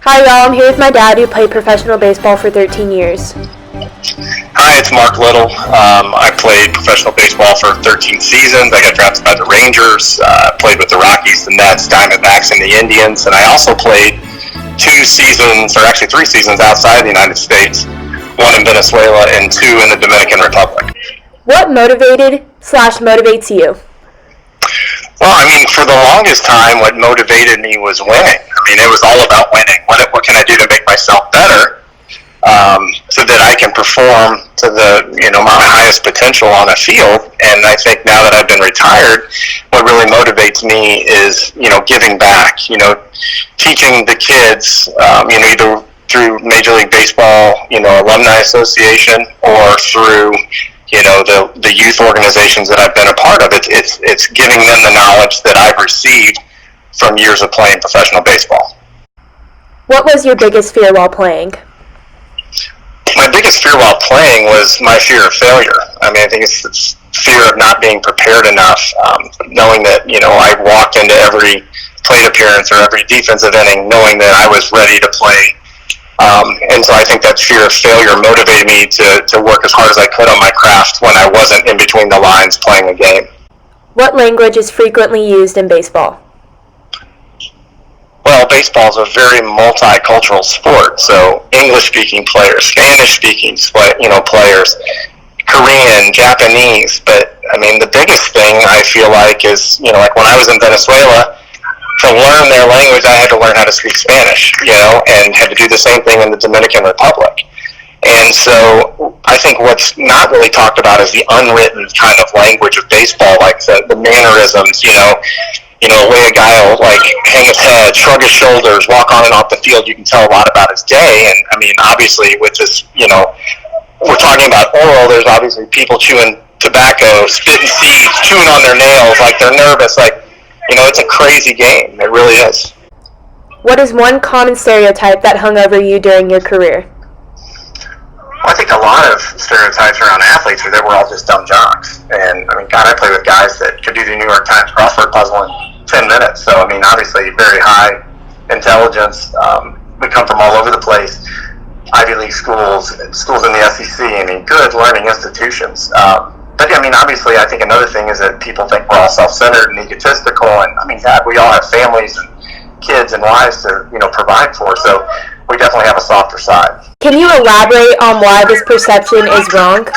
Hi y'all, I'm here with my dad who played professional baseball for 13 years. Hi, it's Mark Little. I played professional baseball for 13 seasons. I got drafted by the Rangers, played with the Rockies, the Mets, Diamondbacks, and the Indians. And I also played 2 seasons, or actually 3 seasons outside the United States, 1 in Venezuela and 2 in the Dominican Republic. What motivates you? Well, I mean, for the longest time, what motivated me was winning. I mean, it was all about winning. What can I do to make myself better so that I can perform to my highest potential on a field? And I think now that I've been retired, what really motivates me is, giving back, teaching the kids, either through Major League Baseball, Alumni Association, or through the youth organizations that I've been a part of. It's giving them the knowledge that I've received from years of playing professional baseball. What was your biggest fear while playing? My biggest fear while playing was my fear of failure. I mean, I think it's fear of not being prepared enough, knowing that, I walked into every plate appearance or every defensive inning knowing that I was ready to play. And so I think that fear of failure motivated me to work as hard as I could on my craft when I wasn't in between the lines playing a game. What language is frequently used in baseball? Well, baseball is a very multicultural sport, so English-speaking players, Spanish-speaking players, Korean, Japanese. But, I mean, the biggest thing I feel like is, like when I was in Venezuela, to learn their language, I had to learn how to speak Spanish, and had to do the same thing in the Dominican Republic. And so I think what's not really talked about is the unwritten kind of language of baseball, like the mannerisms, the way a guy will hang his head, shrug his shoulders, walk on and off the field. You can tell a lot about his day. And I mean, obviously with this, we're talking about oral, there's obviously people chewing tobacco, spitting seeds, chewing on their nails, like they're nervous, it's a crazy game. It really is. What is one common stereotype that hung over you during your career? Well, I think a lot of stereotypes around athletes are that we're all just dumb jocks. And, I mean, God, I play with guys that could do the New York Times crossword puzzle in 10 minutes. So, I mean, obviously very high intelligence. We come from all over the place. Ivy League schools in the SEC. I mean, good learning institutions. But, I mean, obviously, I think another thing is that people think we're all self-centered and egotistical. And, I mean, God, we all have families and kids and wives to, provide for. So we definitely have a softer side. Can you elaborate on why this perception is wrong?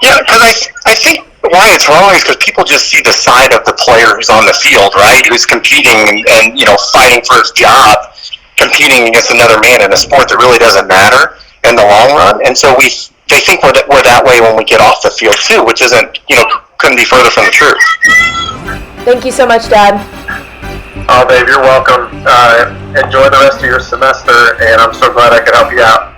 Yeah, because I think why it's wrong is because people just see the side of the player who's on the field, right? Who's competing and fighting for his job, competing against another man in a sport that really doesn't matter in the long run. And so they think we're that way when we get off the field too, which isn't, couldn't be further from the truth. Thank you so much, Dad. Oh, babe, you're welcome. Enjoy the rest of your semester, and I'm so glad I could help you out.